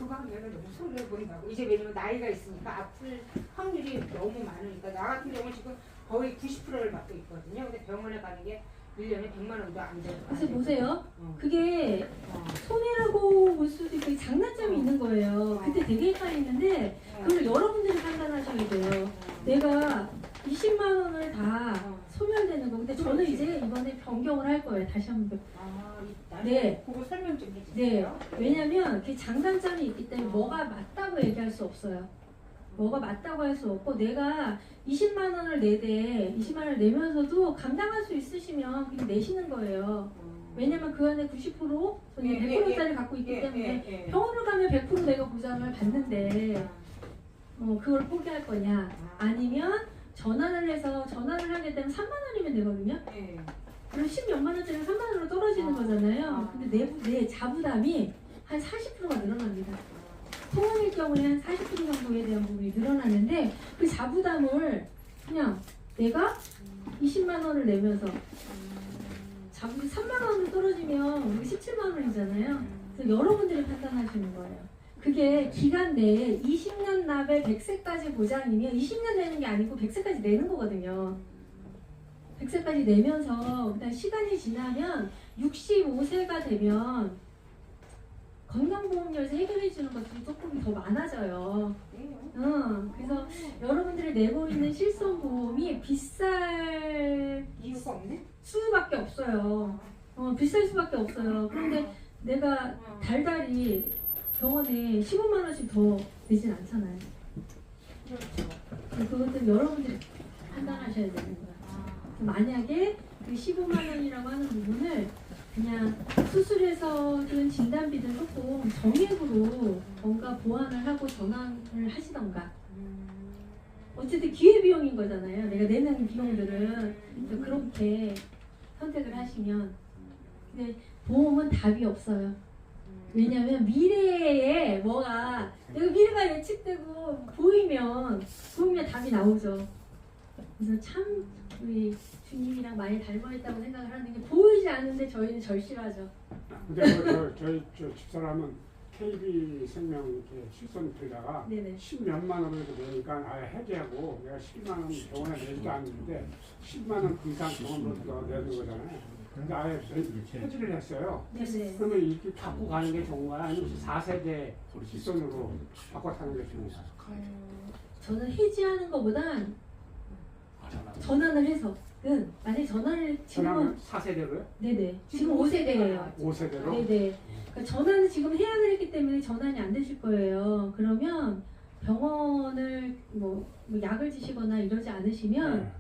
그거 하면은 너무 손해 보인다고. 이제 왜냐면 나이가 있으니까 아플 확률이 너무 많으니까 나 같은 경우는 지금 거의 90%를 받고 있거든요. 근데 병원에 가는 게 1년에 100만 원도 안 돼요. 그래서 보세요. 그게 손해라고 볼 수도 있고 장단점이 있는 거예요. 그때 되게 헷갈리는데 그걸 여러분들이 판단하셔야 돼요. 내가 20만 원을 다 소멸되는 거. 근데 저는 이제 이번에 변경을 할 거예요. 다시 한번. 네. 그거 설명 좀 해주세요. 네. 왜냐면 그 장단점이 있기 때문에 뭐가 맞다고 얘기할 수 없어요. 뭐가 맞다고 할 수 없고 내가 20만 원을 내되 20만 원을 내면서도 감당할 수 있으시면 그냥 내시는 거예요. 왜냐면 그 안에 90% 저는 100%짜리 갖고 있기 때문에 병원을 가면 100% 내가 보장을 받는데 그걸 포기할 거냐 아니면 전환을 해서 전환을 하게 되면 3만 원이면 되거든요. 그럼 10몇만 원짜리 3만 원으로 떨어지는 거잖아요. 근데 내 자부담이 한 40%가 늘어납니다. 통원일 경우에 한 40% 정도에 대한 부분이 늘어나는데 그 자부담을 그냥 내가 20만 원을 내면서 자부담이 3만 원으로 떨어지면 우리 17만 원이잖아요. 그래서 여러분들이 판단하시는 거예요. 그게 기간 내에 20년 납에 100세까지 보장이면 20년 내는 게 아니고 100세까지 내는 거거든요. 100세까지 내면서 그다음 시간이 지나면 65세가 되면 건강보험료에서 해결해 주는 것들이 조금 더 많아져요. 그래서 여러분들이 내고 있는 실손보험이 비쌀 이유가 없네? 수밖에 없어요. 비쌀 수밖에 없어요. 그런데 내가 달달이 병원에 15만 원씩 더 내진 않잖아요. 그렇죠. 그것들 여러분들이 판단하셔야 되는 거예요. 만약에 그 15만 원이라고 하는 부분을 그냥 수술해서든 진단비든 조금 정액으로 뭔가 보완을 하고 전환을 하시던가 어쨌든 기회비용인 거잖아요. 내가 내는 비용들은 그렇게 선택을 하시면 근데 보험은 답이 없어요. 왜냐면 미래에 뭐가 내가 미래가 예측되고 보이면 답이 나오죠. 그래서 참 우리 주님이랑 많이 닮아있다고 생각을 하는 게 보이지 않는데 저희는 절실하죠. 근데 저희 집사람은 KB생명 이렇게 실손 들다가 10몇만 원을 내니까 아예 해지하고 내가 10만 원 병원에 내지도 않는데 10만 원 그 이상 병원으로 내는 거잖아요. 근데 아예 해지를 했어요. 그러면 이렇게 갖고 가는 게 좋은 거야? 아니면 4세대 실손으로 바꿔 타는 게 좋은 거야? 저는 해지하는 것보단 전환을 해서 만약에 전환을 지금은 4세대로요? 네네 지금 5세대예요. 5세대로? 네네. 그러니까 전환을 지금 해약을 했기 때문에 전환이 안 되실 거예요. 그러면 병원을 뭐 약을 드시거나 이러지 않으시면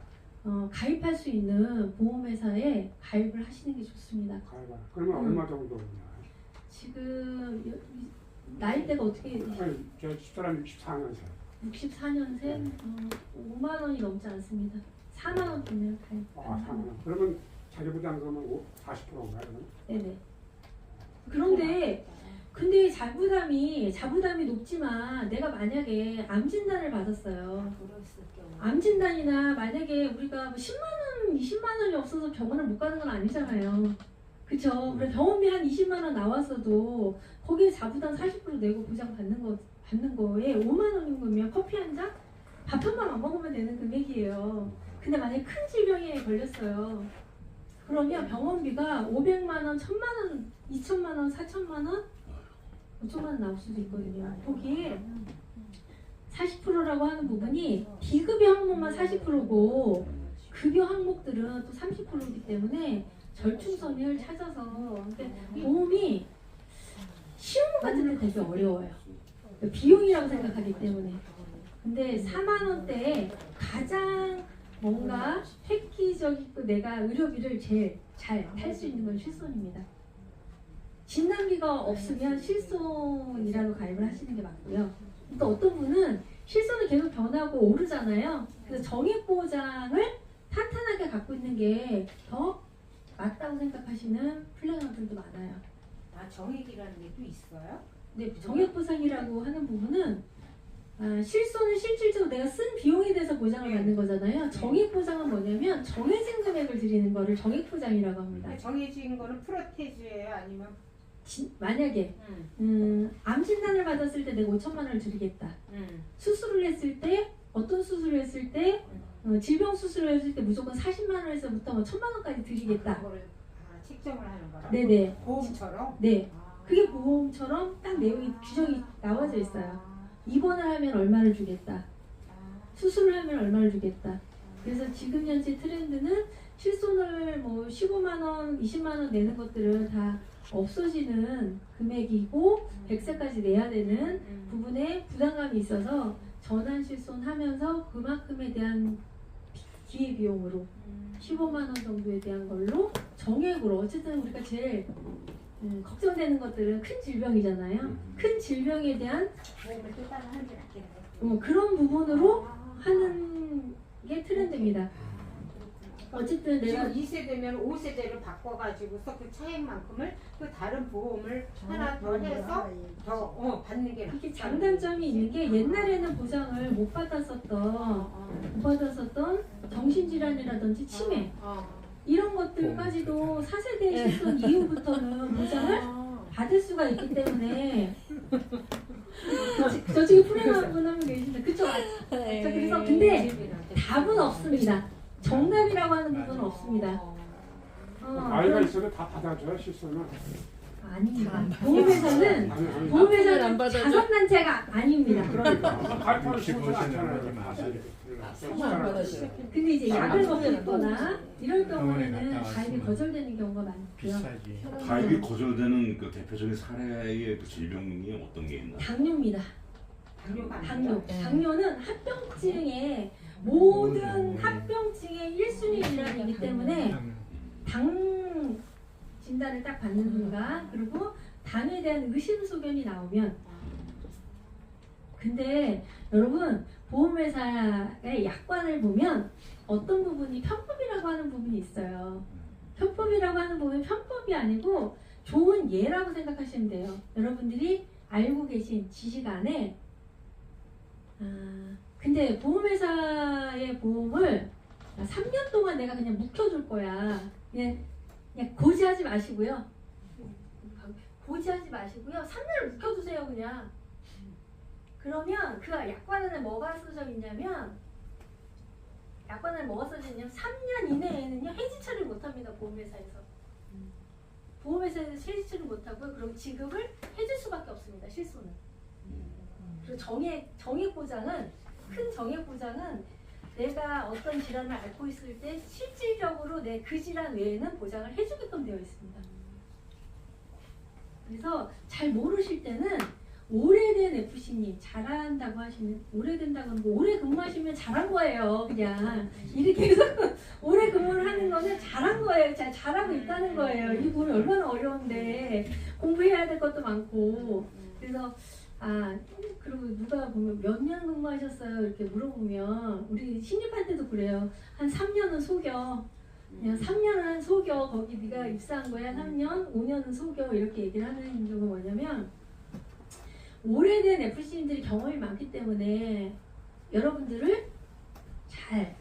가입할 수 있는 보험회사에 가입을 하시는 게 좋습니다. 가입을. 그러면 얼마 정도 있냐? 지금 나이대가 어떻게? 아니, 저 집사람 64년생. 64년생? 5만 원이 넘지 않습니다. 4만 원 보면 가입. 4만 원. 그러면 자기부담금은 40%인가요? 그러면? 네네. 그런데 근데 자부담이 높지만 내가 만약에 암 진단을 받았어요. 암 진단이나 만약에 우리가 뭐 10만 원, 20만 원이 없어서 병원을 못 가는 건 아니잖아요. 그쵸? 그래 병원비 한 20만 원 나왔어도 거기에 자부담 40% 내고 보장 받는 거에 5만 원인 거면 커피 한 잔? 밥 한 번 안 먹으면 되는 금액이에요. 근데 만약에 큰 질병에 걸렸어요. 그러면 병원비가 500만 원, 1000만 원, 2000만 원, 4000만 원, 5천만 원 나올 수도 있거든요. 거기에 40%라고 하는 부분이 비급여 항목만 40%고 급여 항목들은 또 30%이기 때문에 절충선을 찾아서 보험이 쉬운 것 같은데 되게 어려워요. 비용이라고 생각하기 때문에. 근데 4만 원대에 가장 뭔가 획기적이고 내가 의료비를 제일 잘 탈 수 있는 건 실손입니다. 진단비가 없으면 실손이라도 가입을 하시는 게 맞고요. 또 어떤 분은 실손은 계속 변하고 오르잖아요. 그래서 정액보장을 탄탄하게 갖고 있는 게 더 맞다고 생각하시는 플래너들도 많아요. 정액이라는 게 또 있어요? 네, 정액보상이라고 하는 부분은 실손은 실질적으로 내가 쓴 비용에 대해서 보장을 받는 거잖아요. 정액보장은 뭐냐면 정해진 금액을 드리는 거를 정액보장이라고 합니다. 정해진 거는 프로테즈예요? 아니면 만약에 암 진단을 받았을 때 내가 5천만 원을 드리겠다. 수술을 했을 때 어떤 수술을 했을 때 질병 수술을 했을 때 무조건 40만 원에서부터 뭐 1,000만 원까지 드리겠다. 그거를 책정을 하는 거라. 네네. 보험처럼. 네. 그게 보험처럼 딱 내용이 규정이 나와져 있어요. 입원을 하면 얼마를 주겠다. 수술을 하면 얼마를 주겠다. 그래서 지금 현재 트렌드는 실손을 뭐 15만 원, 20만 원 내는 것들은 다 없어지는 금액이고 100세까지 내야 되는 부분에 부담감이 있어서 전환 실손하면서 그만큼에 대한 기회비용으로 15만 원 정도에 대한 걸로 정액으로 어쨌든 우리가 제일 걱정되는 것들은 큰 질병이잖아요. 큰 질병에 대한 보험을 또 따로 하는 게 낫겠네. 그런 부분으로 하는 게 트렌드입니다. 어쨌든 내가 지금 2세대면 5세대를 바꿔가지고서 그 차액만큼을 그 다른 보험을 하나 더 해서 더 받는 게 이게 장단점이 있는 게 옛날에는 보장을 못 받았었던 정신질환이라든지 치매 이런 것들까지도 4세대 실손 이후부터는 보장을 받을 수가 있기 때문에 저쪽에 프레임한 분 한 분 계신데 그쵸? 그래서 근데 답은 없습니다. 정답이라고 하는 부분은 없습니다. 아이가 있어도 다 받아줘요 실손은. 아닙니다. 보험회사는 자선단체가 아닙니다. 그러니까 발표를 쉽지 않잖아요. 근데 이제 약을 먹고 있거나 이럴 경우에는 가입이 거절되는 경우가 많고요. 가입이 거절되는 그 대표적인 사례의 그 질병이 어떤 게 있나요? 당뇨입니다. 당뇨. 당뇨는 합병증의 모든 합병증의 1순위 질환이기 때문에 당 진단을 딱 받는 순간 그리고 당에 대한 의심소견이 나오면 근데 여러분 보험회사의 약관을 보면 어떤 부분이 편법이라고 하는 부분이 있어요. 편법이라고 하는 부분은 편법이 아니고 좋은 예라고 생각하시면 돼요. 여러분들이 알고 계신 지식 안에 근데 보험회사의 보험을 3년 동안 내가 그냥 묵혀줄 거야. 그냥 고지하지 마시고요. 고지하지 마시고요. 3년을 묵혀두세요 그냥. 그러면 그 약관 안에 뭐가 써져 있냐면 3년 이내에는요 해지 처리를 못합니다. 보험회사에서. 보험회사에서 해지 처리를 못하고요. 그럼 지급을 해줄 수밖에 없습니다. 실손은. 그리고 정액 보장은 큰 정액 보장은 내가 어떤 질환을 앓고 있을 때 실질적으로 내 그 질환 외에는 보장을 해주게끔 되어 있습니다. 그래서 잘 모르실 때는 오래된 FC님 잘한다고 하시면 오래된다고 하는 거 오래 근무하시면 잘한 거예요. 그냥 일이 계속 오래 근무를 하는 거는 잘한 거예요. 잘하고 있다는 거예요. 이 부분이 얼마나 어려운데 공부해야 될 것도 많고 그래서 그리고 누가 보면 몇 년 근무하셨어요? 이렇게 물어보면 우리 신입한테도 그래요. 한 3년은 속여. 그냥 3년은 속여. 거기 네가 입사한 거야. 3년, 5년은 속여. 이렇게 얘기를 하는 이유가 뭐냐면 오래된 FC님들이 경험이 많기 때문에 여러분들을 잘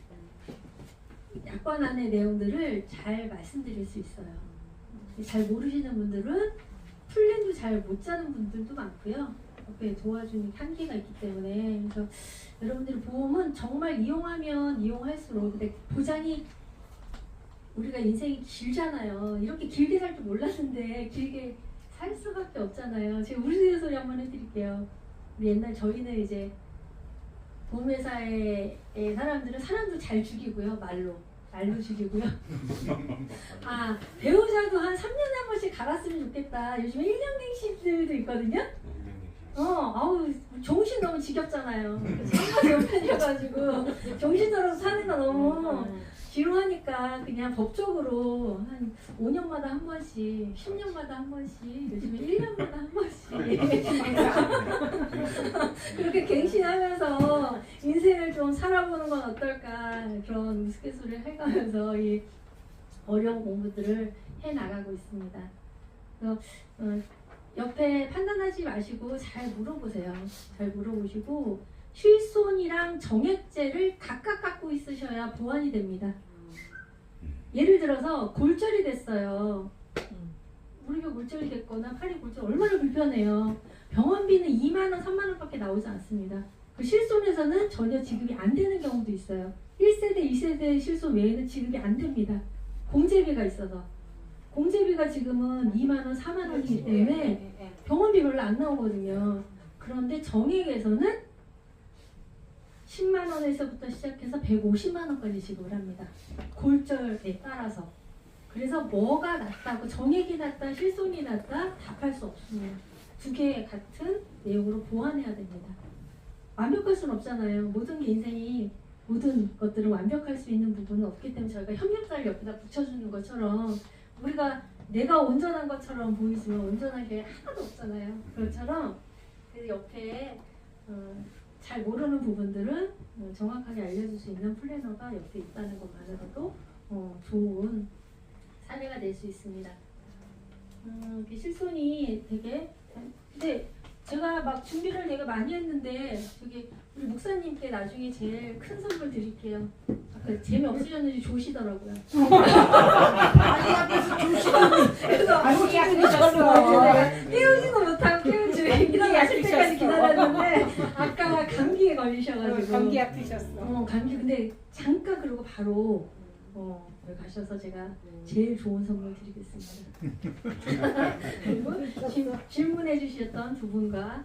약관 안의 내용들을 잘 말씀드릴 수 있어요. 잘 모르시는 분들은 플랜도 잘 못 짜는 분들도 많고요. 옆에 도와주는 한계가 있기 때문에 그래서 여러분들이 보험은 정말 이용하면 이용할수록 근데 보장이 우리가 인생이 길잖아요. 이렇게 길게 살 줄 몰랐는데 길게 살 수밖에 없잖아요. 제가 우리 소리 한번 해드릴게요. 우리 옛날 저희는 이제 보험회사의 사람들은 사람도 잘 죽이고요. 말로 죽이고요. 배우자도 한 3년에 한 번씩 갈았으면 좋겠다. 요즘에 1년갱신들도 있거든요. 정신 너무 지겹잖아요. 제가 옆편이어가지고 정신으로 사는 거 너무 지루하니까 그냥 법적으로 한 5년마다 한 번씩, 10년마다 한 번씩, 요즘에 1년마다 한 번씩 그렇게 갱신하면서 인생을 좀 살아보는 건 어떨까 그런 우스갯소리를 해가면서 이 어려운 공부들을 해나가고 있습니다. 그래서 옆에 판단하지 마시고 잘 물어보세요. 잘 물어보시고 실손이랑 정액제를 각각 갖고 있으셔야 보완이 됩니다. 예를 들어서 골절이 됐어요. 무릎이 골절이 됐거나 팔이 골절 얼마나 불편해요. 병원비는 2만 원, 3만 원밖에 나오지 않습니다. 그 실손에서는 전혀 지급이 안 되는 경우도 있어요. 1세대, 2세대 실손 외에는 지급이 안 됩니다. 공제비가 있어서. 공제비가 지금은 2만 원, 4만 원이기 때문에 병원비 별로 안 나오거든요. 그런데 정액에서는 10만 원에서부터 시작해서 150만 원까지 지급을 합니다. 골절에 따라서. 그래서 뭐가 낫다고 정액이 낫다, 실손이 낫다 답할 수 없습니다. 두 개 같은 내용으로 보완해야 됩니다. 완벽할 수는 없잖아요. 모든 게 인생이 모든 것들을 완벽할 수 있는 부분은 없기 때문에 저희가 협력자를 옆에다 붙여주는 것처럼 우리가 내가 온전한 것처럼 보이지만 온전한 게 하나도 없잖아요. 그것처럼 그래서 옆에 잘 모르는 부분들은 정확하게 알려줄 수 있는 플래너가 옆에 있다는 것만으로도 좋은 사례가 될 수 있습니다. 실손이 되게 근데 제가 막 준비를 되게 많이 했는데 저기 우리 목사님께 나중에 제일 큰 선물 드릴게요. 아까 재미없으셨는지 조시더라고요. 아니 앞에서 조심하니. 그래서 아니 약속하셨어. 깨우지도 못하고 깨우지 일어나실 때까지 기다렸는데 아까 감기에 걸리셔가지고 감기 아프셨어. 감기 근데 잠깐 그러고 바로 가셔서 제가 제일 좋은 선물 드리겠습니다. 그리고 질문해 주셨던 두 분과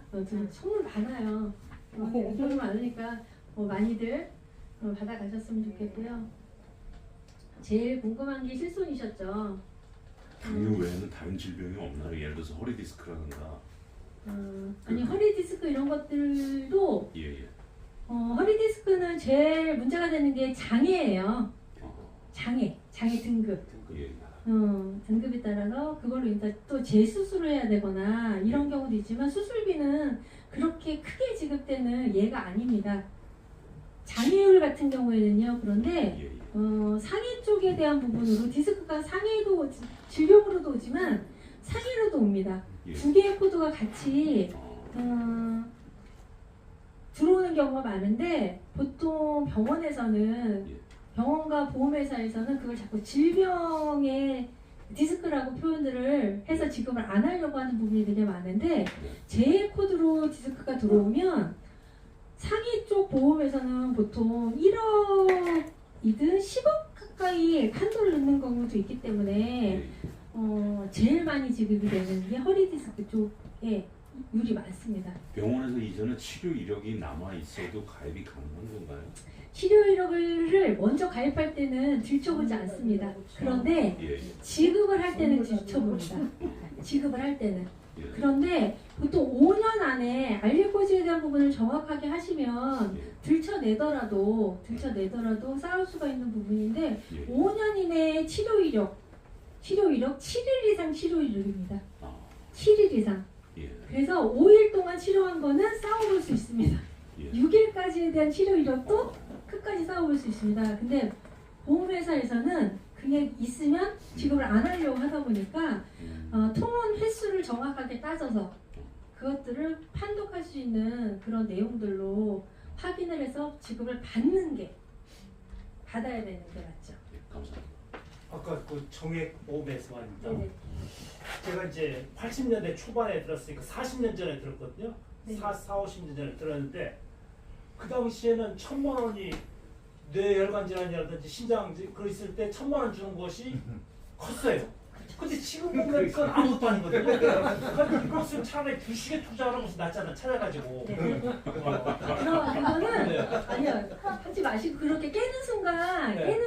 선물 많아요. 선물 많으니까 많이들 받아가셨으면 좋겠고요. 제일 궁금한 게 실손이셨죠. 당뇨 외에는 다른 질병이 없나요? 예를 들어서 허리 디스크라든가. 아니 허리 디스크 이런 것들도 예. 허리 디스크는 제일 문제가 되는 게 장애예요. 장애 등급. 예. 등급에 따라서 그걸로 인해 또 재수술을 해야 되거나 이런 경우도 있지만 수술비는 그렇게 크게 지급되는 예가 아닙니다. 장애율 같은 경우에는요. 그런데 상해 쪽에 대한 부분으로 디스크가 상해도 질병으로도 오지만 상해로도 옵니다. 두 개의 코드가 같이 들어오는 경우가 많은데 보통 병원과 보험회사에서는 그걸 자꾸 질병의 디스크라고 표현들을 해서 지급을 안 하려고 하는 부분이 되게 많은데 제 코드로 디스크가 들어오면 상해 쪽 보험에서는 보통 1억이든 10억 가까이 한도를 넣는 경우도 있기 때문에 제일 많이 지급이 되는 게 허리 디스크 쪽에 율이 많습니다. 병원에서 이전에 치료 이력이 남아 있어도 가입이 가능한 건가요? 치료 이력을 먼저 가입할 때는 들춰보지 않습니다. 그런데 지급을 할 때는 들춰봅니다. 지급을 할 때는. 그런데 보통 5년 안에 알리코지에 대한 부분을 정확하게 하시면 들춰내더라도 쌓을 수가 있는 부분인데 5년 이내에 치료 이력 7일 이상 치료 이력입니다. 7일 이상. 그래서 5일 동안 치료한 거는 쌓아볼 수 있습니다. 6일까지에 대한 치료 이력도 끝까지 쌓아볼 수 있습니다. 근데 보험회사에서는 그게 있으면 지급을 안 하려고 하다 보니까 통원 횟수를 정확하게 따져서 그것들을 판독할 수 있는 그런 내용들로 확인을 해서 지급을 받아야 되는 게 맞죠. 감사합니다. 아까 그 정액 보험에서 말입니다. 네네. 제가 이제 80년대 초반에 들었으니까 40년 전에 들었거든요. 네. 50년 전에 들었는데 그 당시에는 1,000만 원이 뇌혈관 질환이라든지 심장 그거 있을 때 1,000만 원 주는 것이 컸어요. 근데 지금 보면 그건 아무것도 아니거든요. 그러니까 이것을 차라리 주식에 투자하는 것이 낫잖아. 찾아가지고. 그거는 아니요. 하지 마시고 그렇게 깨는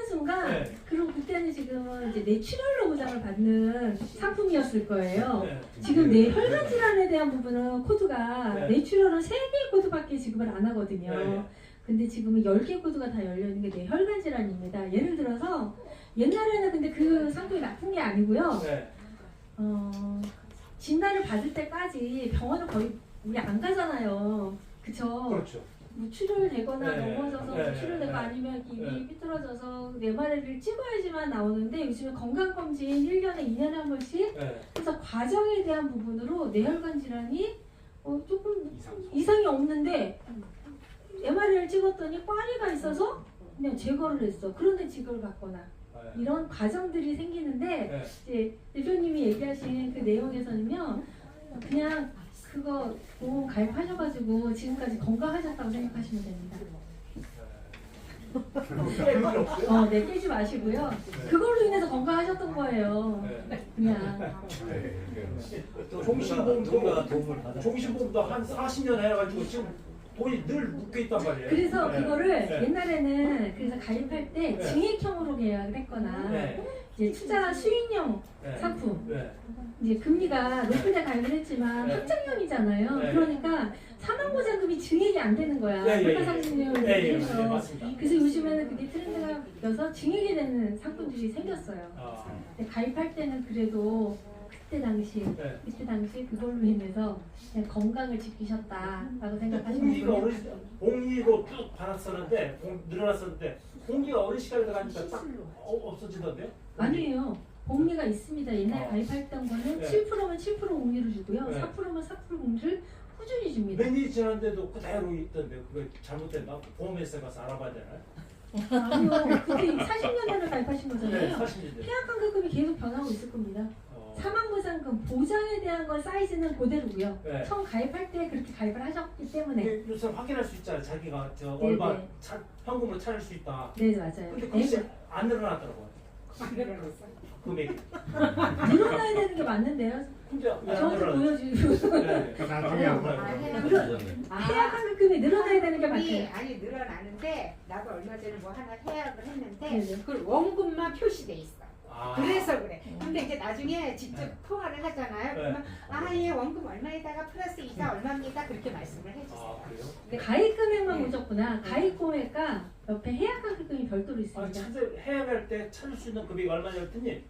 순간 그리고 그때는 지금은 이제 뇌출혈로 보장을 받는 상품이었을 거예요. 지금 뇌혈관 질환에 대한 부분은 코드가 뇌출혈은 3개의 코드밖에 지급을 안 하거든요. 근데 지금은 10개 코드가 다 열려있는 게 뇌혈관 질환입니다. 예를 들어서 옛날에는 근데 그 상품이 나쁜 게 아니고요. 진단을 받을 때까지 병원을 거의 우리 안 가잖아요. 그쵸? 그렇죠. 뭐 출혈되거나 넘어져서 출혈되고 아니면 입이 삐뚤어져서 MRI를 찍어야지만 나오는데 요즘은 건강검진 1년에 2년에 한 번씩 그래서 과정에 대한 부분으로 뇌혈관 질환이 조금 이상이 없는데 MRI를 찍었더니 꽈리가 있어서 그냥 제거를 했어. 그런데 지급을 받거나 이런 과정들이 생기는데 네. 이제 대표님이 얘기하신 그 내용에서는요, 그냥 그거 보험 가입하셔가지고 지금까지 건강하셨다고 생각하시면 됩니다. 네, 깨지 마시고요. 그걸로 인해서 건강하셨던 거예요. 그냥. 종신보험도 한 40년 해가지고 지금 돈이 늘 묶여 있단 말이에요. 그래서 네. 그거를 네. 옛날에는 그래서 가입할 때 네. 증액형으로 계약을 했거나 네. 이제 투자 수익형 네. 상품 네. 이제 금리가 높은 데 가입을 했지만 네. 확정형이잖아요. 네. 그러니까 사망보장금이 증액이 안 되는 거야. 네, 예, 예. 물가상승률을 네, 위해서. 맞습니다. 그래서 요즘에는 그게 트렌드가 바뀌어서 증액이 되는 상품들이 생겼어요. 아, 근데 가입할 때는 그래도 그때 당시 그걸로 인해서 그냥 건강을 지키셨다라고 생각하시면 공기가 돼요. 공기로 쭉 받았었는데 늘어났었는데 공기가 어느 시간에 들어가니까 딱 없어지던데요? 아니에요. 복리가 있습니다. 옛날에 가입했던 거는 네. 7%면 7% 복리를 주고요. 네. 4%면 4% 복리를 꾸준히 줍니다. 몇 년이 지났는데도 그대로 있던데 그거 잘못됐나? 보험회사 가서 알아봐야 되나요? 아니요. 그때 40년대를 가입하신 거잖아요. 40년대. 해약환급금이 계속 변하고 있을 겁니다. 사망보장금 보장에 대한 건 사이즈는 그대로고요. 네. 처음 가입할 때 그렇게 가입을 하셨기 때문에. 요새 확인할 수 있잖아요. 자기가 네, 얼마 네. 현금으로 찾을 수 있다. 네, 맞아요. 근데 그것이 안 늘어나더라고요. 안 늘어났어. 금액이. 늘어나야 되는 게 맞는데요. 근데 왜안 저한테 늘어나요? 보여주시고. 네. 나중에 한번 해약환급금이 늘어나야 되는 게 맞아요. 아니 늘어나는데 나도 얼마 전에 뭐 하나 해약을 했는데 네네. 그걸 원금만 표시돼 있어. 아. 그래서 그래. 근데 이제 나중에 직접 통화를 하잖아요. 그러면 예 원금 얼마에다가 플러스 이자 얼마입니다. 그렇게 말씀을 해주세요. 아, 그래요? 네. 가입 금액만 보셨구나. 가입 금액과 옆에 해약환급금이 별도로 아, 있습니다. 해약할 때 찾을 수 있는 금액이 얼마냐 했더니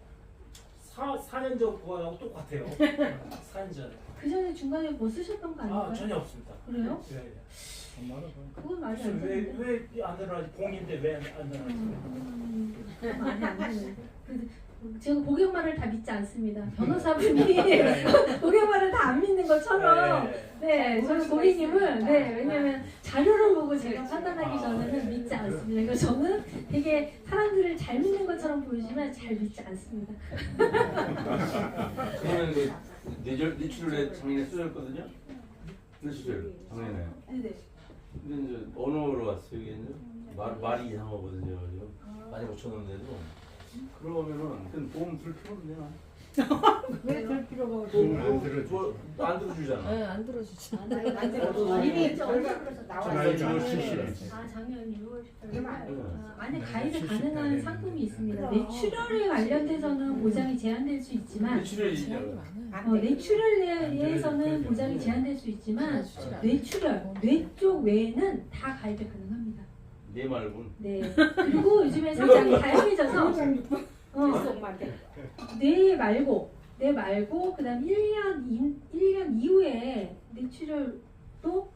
4년 전 그거하고 똑같아요. 4년 전에. 그 전에 중간에 뭐 쓰셨던 거 아닌가요? 아, 전혀 없습니다. 그래요? 예, 예. 그건 말이 안 되는데. 왜안 늘어나지? 공인데 왜 안 늘어나지? 말이 안 되네. 제가 고객 말을 다 믿지 않습니다. 변호사분이 고객 말을 다 안 믿는 것처럼 네, 저는 고객님을 왜냐면 자료를 보고 제가 판단하기 전에는 믿지 않습니다. 그래서 저는 되게 사람들을 잘 믿는 것처럼 보이지만 잘 믿지 않습니다. 그러면 뇌출혈에 작년에 쓰셨거든요. 뇌출혈 작년에. 네네. 근데 이제 언어로 왔어요. 이게 이제 말이 이상하거든요. 많이 고쳤는데도 그러면은 그건 보험 들 필요 없네요. 왜 들 필요가 없어? 안 들어주잖아. 네, 안 들어주죠. 이미 결과로서 나와요. 작년 6월 18일. 네. 만약 가입이 가능한 상품이 있습니다. 뇌출혈에 관련돼서는 보장이 제한될 수 있지만 뇌출혈이죠. 뇌출혈에 대해서는 보장이 제한될 수 있지만 뇌출혈, 뇌 쪽 외에는 다 가입이 가능합니다. 뇌 말고는. 네. 그리고 요즘에 상당히 다양해져서 뇌 말고 그다음 1년 이후에 뇌출혈도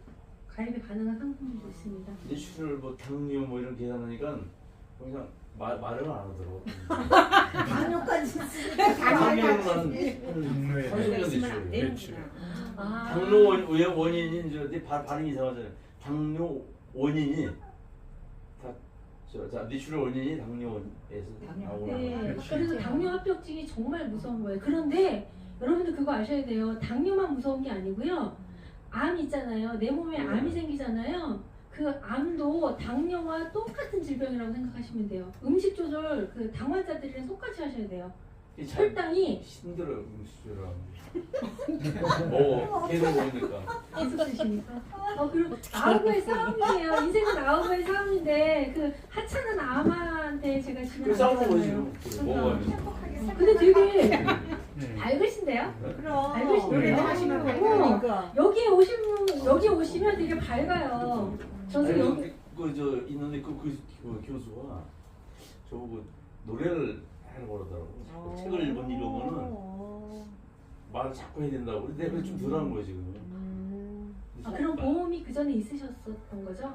가입이 가능한 상품도 있습니다. 뇌출혈 뭐 당뇨 뭐 이런 계산하니까 그냥 말을 안 하더라고. 당뇨까지 당뇨는 한 네. 30년 뇌출혈. 아. 당뇨 원인이 이제 발음이 이상하잖아요. 당뇨 원인이 뇌출혈 원인이 당뇨에서 나오는 네. 거예요. 그래서 당뇨 합병증이 정말 무서운 거예요. 그런데 여러분들 그거 아셔야 돼요. 당뇨만 무서운 게 아니고요. 암 있잖아요. 내 몸에 암이 생기잖아요. 그 암도 당뇨와 똑같은 질병이라고 생각하시면 돼요. 음식 조절 그 당 환자들이랑 똑같이 하셔야 돼요. 혈당이 힘들어요. 계속 먹으니까. 계속 드시니까. 그리고 아우의 싸움이에요. 인생은 아우의 싸움인데 그 하찮은 암한테 제가 지면 그 싸우는 거지. 먹어가지고. 근데 되게 밝으신데요? 그럼 알고 노래도 있네요. 하시면 그러니까 여기 오시면 되게 밝아요. 저도 여기 그저 있는데 그 교수가 저보고 노래를 하라고 그러더라고. 책을 못 읽으면은 말을 자꾸 해야 된다고. 근데 내가 좀 덜한 거예요 지금. 그럼 보험이 그 전에 있으셨었던 거죠?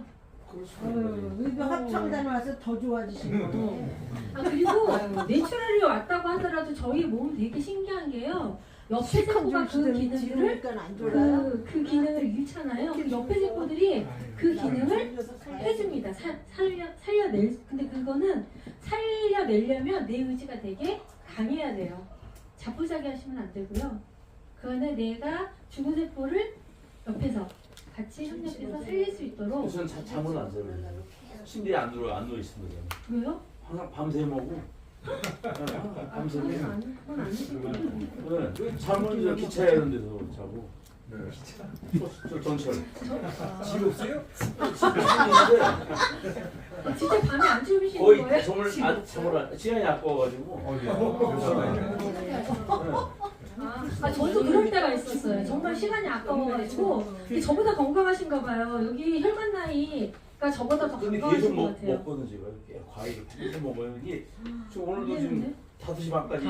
이거 합창단 와서 더 좋아지신 거네. 그리고 뇌출혈이 왔다고 하더라도 저희 몸 되게 신기한 게요. 옆에 세포가 그 기능을 안 졸아요? 그 기능을 잃잖아요. 그 옆에 세포들이 그 기능을 해줍니다. 살려낼. 근데 그거는 살려내려면 내 의지가 되게 강해야 돼요. 자포자기 하시면 안 되고요. 그 안에 내가 죽은 세포를 옆에서 같이 협력해서 살릴 수 있도록. 저는 잠을 안 자요. 침대에 안 누워 있습니다. 왜요? 항상 밤새먹고. 밤새. 그건 안 해주고. 네. 잠은 이제 기차에 이런 데서 자고. 네. 저 전철. 집 없어요? 진짜 밤에 안 주무시는 거의 거예요? 잠을 시간이 아까워가지고. 저도 그럴 때가 있었어요. 정말 시간이 아까워가지고. 근데 저보다 건강하신가 봐요. 여기 혈관 나이가 저보다 더 근데 건강하신 계속 것 같아요. 먹거든 제가. 과일을 계속 먹어요. 이게 저 오늘도 지금 5시 반까지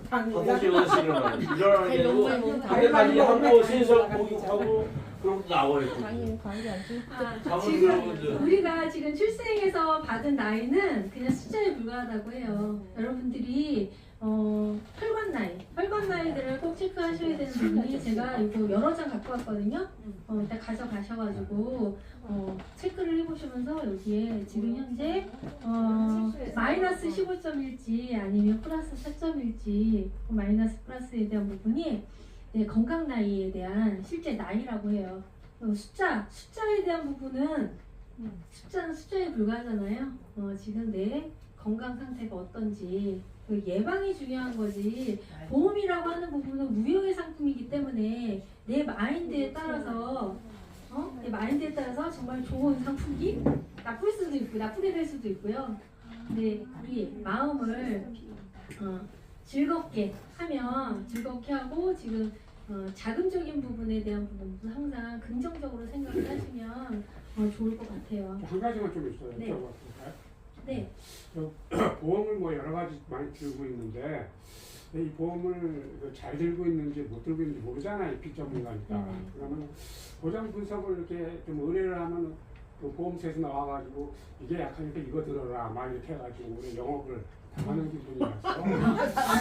항상 5시 8시 일어나는데도 밤에까지 하고 세서 목욕하고 그러고 나와요. 지금 우리가 지금 출생에서 받은 나이는 그냥 숫자에 불과하다고 해요. 여러분들이 혈관 나이들을 꼭 체크하셔야 되는 부분이 제가 이거 여러 장 갖고 왔거든요. 일단 가져가셔가지고 체크를 해보시면서 여기에 지금 현재 마이너스 15점일지 아니면 플러스 4점일지 마이너스 플러스에 대한 부분이 건강 나이에 대한 실제 나이라고 해요. 숫자에 대한 부분은 숫자는 숫자에 불과하잖아요. 지금 내 건강 상태가 어떤지 예방이 중요한 거지. 보험이라고 하는 부분은 무형의 상품이기 때문에 내 마인드에 따라서 정말 좋은 상품이 나쁠 수도 있고 나쁘게 될 수도 있고요. 근데 우리 마음을 즐겁게 하고 지금 자금적인 부분에 대한 부분도 항상 긍정적으로 생각을 하시면 좋을 것 같아요. 한 가지만 좀 있어요. 네. 여쭤볼까요? 네. 보험을 뭐 여러 가지 많이 들고 있는데 이 보험을 잘 들고 있는지 못 들고 있는지 모르잖아요. 비전문가니까. 그러면 보장 분석을 이렇게 좀 의뢰를 하면 그 보험사에서 나와가지고 이게 약하니까 이거 들어라 막 이렇게 해가지고 우리 영업을 하는 기분이라서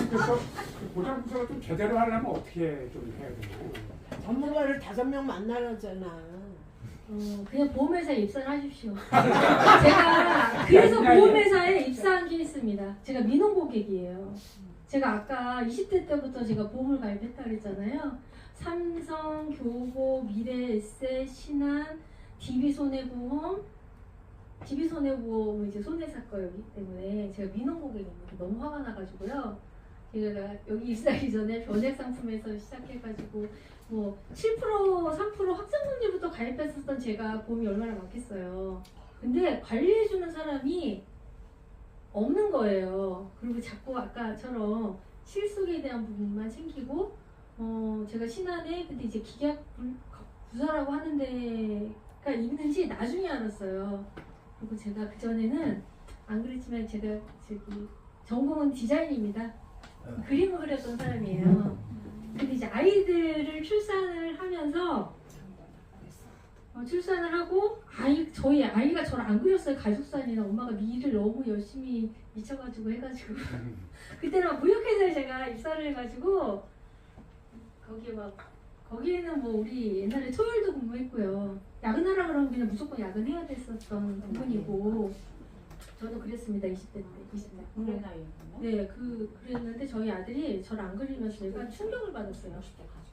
그래서 그 보장 분석을 좀 제대로 하려면 어떻게 좀 해야 되나요? 전문가를 5명 만나라잖아. 그냥 보험회사에 입사를 하십시오. 제가 그래서 보험회사에 입사한 게 있습니다. 제가 민원 고객이에요. 제가 아까 20대 때부터 제가 보험을 가입했다 그랬잖아요. 삼성, 교보, 미래에셋, 신한, DB손해보험 이제 손해사 거였기 때문에 제가 민원 고객입니다. 너무 화가 나가지고요. 제가 여기 입사하기 전에 변액 상품에서 시작해가지고 뭐 7%, 3% 확정금리부터 가입했었던 제가 보험이 얼마나 많겠어요. 근데 관리해주는 사람이 없는 거예요. 그리고 자꾸 아까처럼 실속에 대한 부분만 챙기고 제가 신한에 근데 이제 기계학 부서라고 하는 데가 있는지 나중에 알았어요. 그리고 제가 그전에는 안 그랬지만 제가 전공은 디자인입니다. 그림을 그렸던 사람이에요. 근데 이제 아이들을 출산을 하면서 출산을 하고 저희 아이가 저를 안 그렸어요. 가족사진이나 엄마가 일을 너무 열심히 미쳐가지고 해가지고 그때는 무역회사에 제가 입사를 해가지고 거기에는 뭐 우리 옛날에 토요일도 근무했고요. 야근하라 그러면 그냥 무조건 야근해야 됐었던 부분이고 저도 그랬습니다. 20대 때. 네, 그랬는데 저희 아들이 저를 안 그리면서 내가 충격을 받았어요.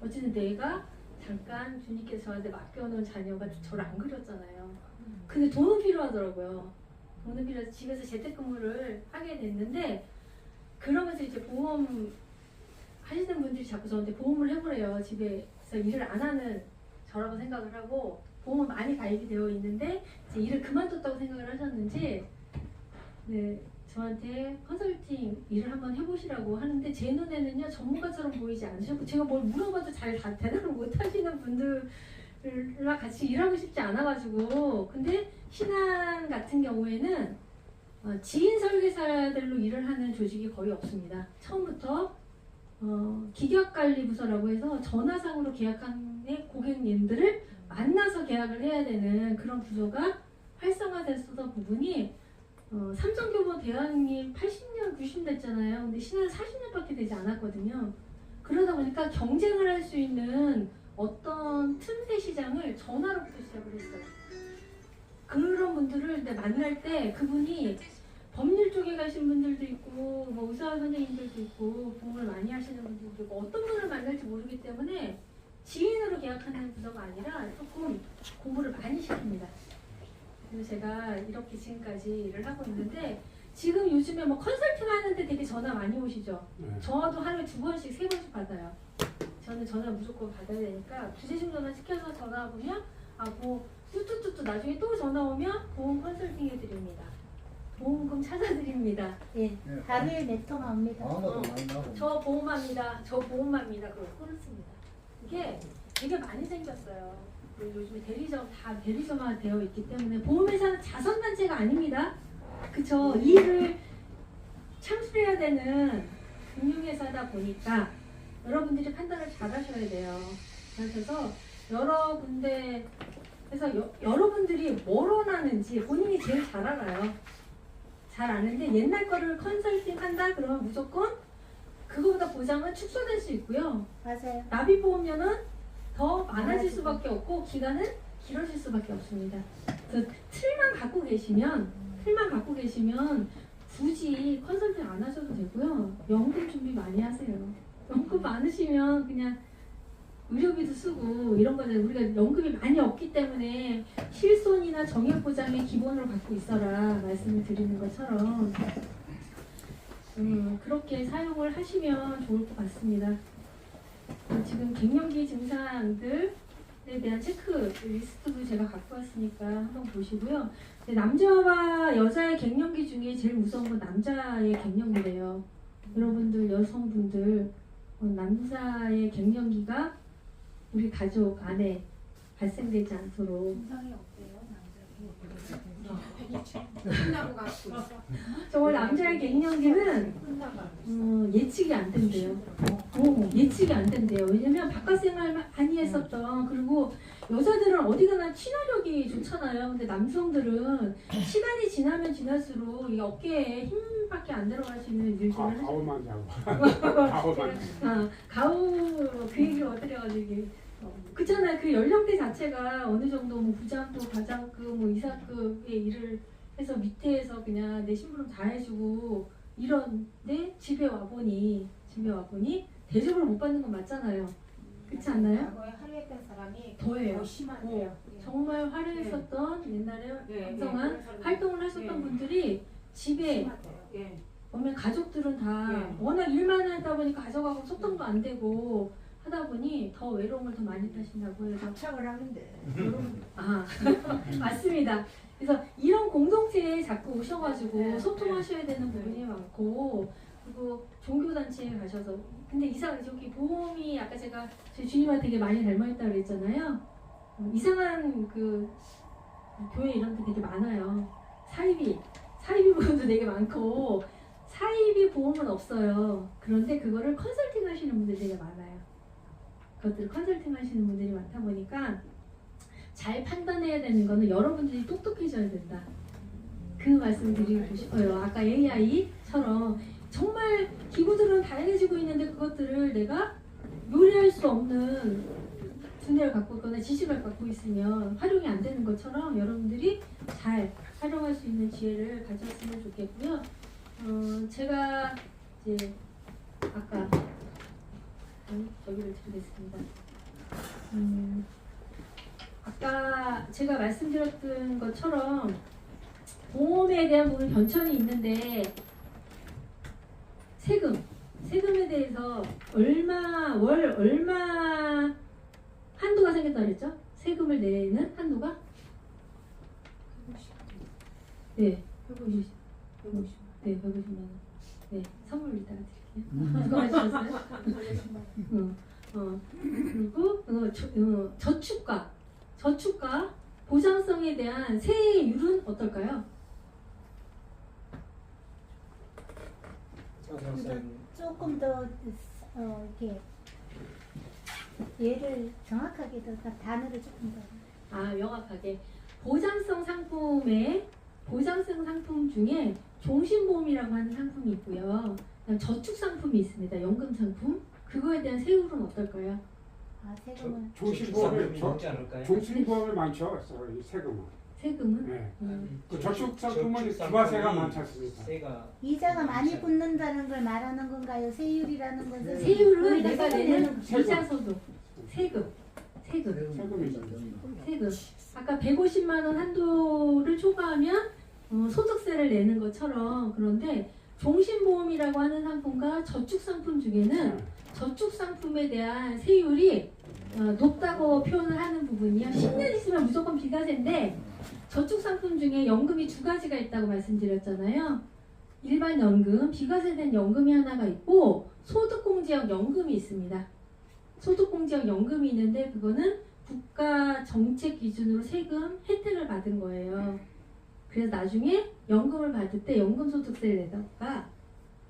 어쨌든 내가 잠깐 주님께서 저한테 맡겨놓은 자녀가 저를 안 그렸잖아요. 근데 돈은 필요하더라고요. 돈은 필요해서 집에서 재택근무를 하게 됐는데 그러면서 이제 보험 하시는 분들이 자꾸 저한테 보험을 해보래요. 집에서 일을 안 하는 저라고 생각을 하고 보험은 많이 가입이 되어 있는데 이제 일을 그만뒀다고 생각을 하셨는지 네, 저한테 컨설팅 일을 한번 해보시라고 하는데 제 눈에는요 전문가처럼 보이지 않으셨고 제가 뭘 물어봐도 잘 대답을 못하시는 분들랑 같이 일하고 싶지 않아가지고 근데 신한 같은 경우에는 지인 설계사들로 일을 하는 조직이 거의 없습니다. 처음부터 기계학관리부서라고 해서 전화상으로 계약한 고객님들을 만나서 계약을 해야 되는 그런 부서가 활성화됐었던 부분이 삼성교보 대학이 80년, 90년 됐잖아요. 근데 신한은 40년밖에 되지 않았거든요. 그러다 보니까 경쟁을 할 수 있는 어떤 틈새 시장을 전화로부터 시작을 했어요. 그런 분들을 만날 때 그분이 법률 쪽에 가신 분들도 있고 뭐 의사 선생님들도 있고 보험을 많이 하시는 분들도 있고 어떤 분을 만날지 모르기 때문에 지인으로 계약하는 부서가 아니라 조금 공부를 많이 시킵니다. 그래서 제가 이렇게 지금까지 일을 하고 있는데 지금 요즘에 뭐 컨설팅 하는데 되게 전화 많이 오시죠? 네. 저도 하루에 2번씩 3번씩 받아요. 저는 전화 무조건 받아야 되니까 부재중 전화 시켜서 전화 보면 뭐 뚜뚜뚜뚜 나중에 또 전화 오면 보험 컨설팅 해드립니다. 보험금 찾아드립니다. 예, 하루에 몇 통 합니다. 저 보험합니다. 저 보험합니다. 그걸 끊습니다. 이게 되게 많이 생겼어요. 그리고 요즘에 대리점 다 대리점화 되어 있기 때문에 보험회사는 자선단체가 아닙니다. 그쵸? 이 일을 창출해야 되는 금융회사다 보니까 여러분들이 판단을 잘 하셔야 돼요. 그래서 여러 군데에서 여러분들이 뭘 원하는지 본인이 제일 잘 알아요. 잘 아는데 옛날 거를 컨설팅 한다 그러면 무조건 그거보다 보장은 축소될 수 있고요. 맞아요. 납입보험료는 더 많아질 수밖에 없고 기간은 길어질 수밖에 없습니다. 그래서 틀만 갖고 계시면 굳이 컨설팅 안 하셔도 되고요. 연금 준비 많이 하세요. 연금 많으시면 그냥 의료비도 쓰고 이런 거는 우리가 연금이 많이 없기 때문에 실손이나 정액보장의 기본으로 갖고 있어라 말씀을 드리는 것처럼 그렇게 사용을 하시면 좋을 것 같습니다. 지금 갱년기 증상들에 대한 체크 리스트도 제가 갖고 왔으니까 한번 보시고요. 남자와 여자의 갱년기 중에 제일 무서운 건 남자의 갱년기래요. 여러분들 여성분들 남자의 갱년기가 우리 가족 안에 발생되지 않도록 증상이 어때요? 끝나고 갖고 있어. 정말 남자의 갱년기는 예측이 안 된대요. 예측이 안 된대요. 왜냐면 바깥 생활 많이 했었던 그리고 여자들은 어디 가나 친화력이 좋잖아요. 근데 남성들은 시간이 지나면 지날수록 이 어깨에 힘밖에 안 들어갈 수 있는 일들을 가오만 자고 가오 그 얘기를 어드려가지고 이게 그렇잖아요. 그 연령대 자체가 어느 정도 뭐 부장급, 과장급, 뭐 이사급의 일을 해서 밑에서 그냥 내 심부름 다 해주고 이런데 집에 와보니 대접을 못 받는 건 맞잖아요. 그렇지 않나요? 과거에 화려했던 사람이 더해요. 더 심하대요. 정말 화려했었던 옛날에 왕성한 그런 활동을 하셨던 분들이 집에 심하대요. 보면 가족들은 다 워낙 일만 하다 보니까 가져가고 소통도 안 되고 하다 보니 더 외로움을 더 많이 타신다고 해서 합창을 하는데. 맞습니다. 그래서 이런 공동체에 자꾸 오셔가지고 소통하셔야 되는 부분이 많고 그리고 종교단체에 가셔서 근데 저기 보험이 아까 제가 저희 주님한테 되게 많이 닮아있다고 그랬잖아요. 이상한 그 교회 이런 데 되게 많아요. 사이비 보험도 되게 많고 사이비 보험은 없어요. 그런데 그거를 컨설팅 하시는 분들이 되게 많아요. 그것들을 컨설팅 하시는 분들이 많다 보니까 잘 판단해야 되는 거는 여러분들이 똑똑해져야 된다. 그 말씀 드리고 싶어요. 아까 AI처럼 정말 기구들은 다양해지고 있는데 그것들을 내가 요리할 수 없는 두뇌를 갖고 있거나 지식을 갖고 있으면 활용이 안 되는 것처럼 여러분들이 잘 활용할 수 있는 지혜를 가졌으면 좋겠고요. 제가 이제 아까 저기를 드리겠습니다. 아까 제가 말씀드렸던 것처럼 보험에 대한 부분 변천이 있는데 세금에 대해서 월 얼마 한도가 생겼다고 그랬죠? 세금을 내는 한도가? 150만 원. 네, 150만 원. 네, 선물 이따가 드릴게요. 누가 맞추셨어요? 그리고 저축과 보장성에 대한 세율은 어떨까요? 조금 더 이렇게 얘를 정확하게 더 단어를 조금 더. 명확하게 보장성 상품 중에 종신보험이라고 하는 상품이 있고요. 그다음 저축 상품이 있습니다. 연금 상품. 그거에 대한 세율은 어떨까요? 세금은 종신보험을 많죠. 세금은. 세금은? 네. 음. 그 저축상품은 부가세가 많지 않습니까? 이자가 많이 붙는다는 걸 말하는 건가요? 세율이라는 것은 세율은 내가 내는 세금. 이자소득 세금. 세금이죠. 세금. 아까 150만 원 한도를 초과하면 소득세를 내는 것처럼, 그런데 종신보험이라고 하는 상품과 저축상품 중에는 저축상품에 대한 세율이 높다고 표현을 하는 부분이요. 10년 있으면 무조건 비과세인데, 저축상품 중에 연금이 두 가지가 있다고 말씀드렸잖아요. 일반 연금, 비과세된 연금이 하나가 있고 소득공제형 연금이 있습니다. 소득공제형 연금이 있는데 그거는 국가 정책 기준으로 세금 혜택을 받은 거예요. 그래서 나중에 연금을 받을 때 연금소득세를 내다가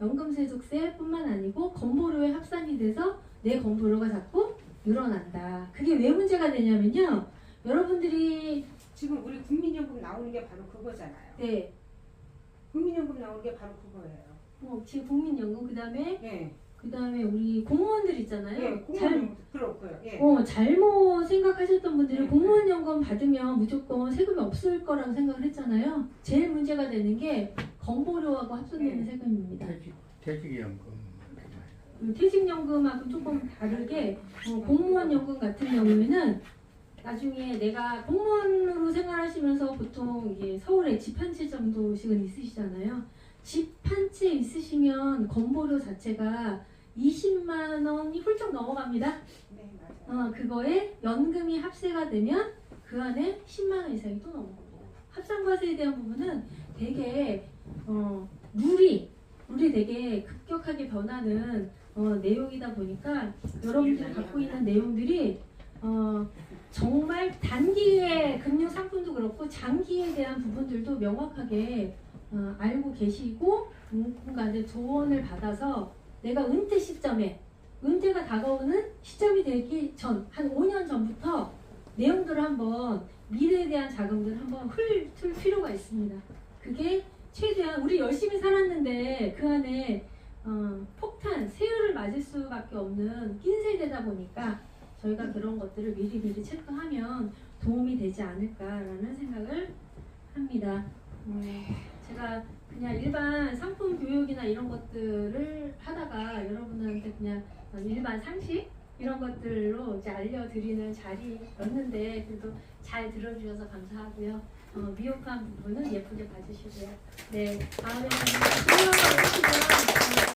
연금소득세뿐만 아니고 건보료에 합산이 돼서 내 건보료가 자꾸 늘어난다. 그게 왜 문제가 되냐면요. 여러분들이 지금 우리 국민연금 나오는 게 바로 그거잖아요. 네, 국민연금 나오는 게 바로 그거예요. 지금 국민연금 그다음에 예. 우리 공무원들 있잖아요. 예, 공무원 그렇고요. 예. 잘못 생각하셨던 분들은 네. 공무원 연금 받으면 무조건 세금이 없을 거라고 생각을 했잖아요. 제일 문제가 되는 게 건보료하고 합산되는 네. 세금입니다. 퇴직연금. 퇴직연금하고 조금 다르게 공무원 연금 같은 경우에는 나중에 내가 공무원으로 생활하시면서 보통 이게 서울에 집 한 채 정도씩은 있으시잖아요. 집 한 채 있으시면 건보료 자체가 20만 원이 훌쩍 넘어갑니다. 네, 맞아요. 그거에 연금이 합세가 되면 그 안에 10만 원 이상이 또 넘어갑니다. 합산과세에 대한 부분은 되게 룰이 되게 급격하게 변하는 내용이다 보니까 여러분들이 갖고 있는 내용들이 정말 단기의 금융 상품도 그렇고 장기에 대한 부분들도 명확하게 알고 계시고 누군가한테 조언을 받아서 내가 은퇴 시점에 은퇴가 다가오는 시점이 되기 전 한 5년 전부터 내용들을 한번 미래에 대한 자금들을 한번 훑을 필요가 있습니다. 그게 최대한 우리 열심히 살았는데 그 안에 폭탄, 세율을 맞을 수밖에 없는 낀 세대다 보니까 저희가 그런 것들을 미리미리 체크하면 도움이 되지 않을까라는 생각을 합니다. 제가 그냥 일반 상품 교육이나 이런 것들을 하다가 여러분한테 그냥 일반 상식 이런 것들로 이제 알려드리는 자리였는데 그래도 잘 들어주셔서 감사하고요. 미흡한 부분은 예쁘게 봐주시고요. 네, 다음에는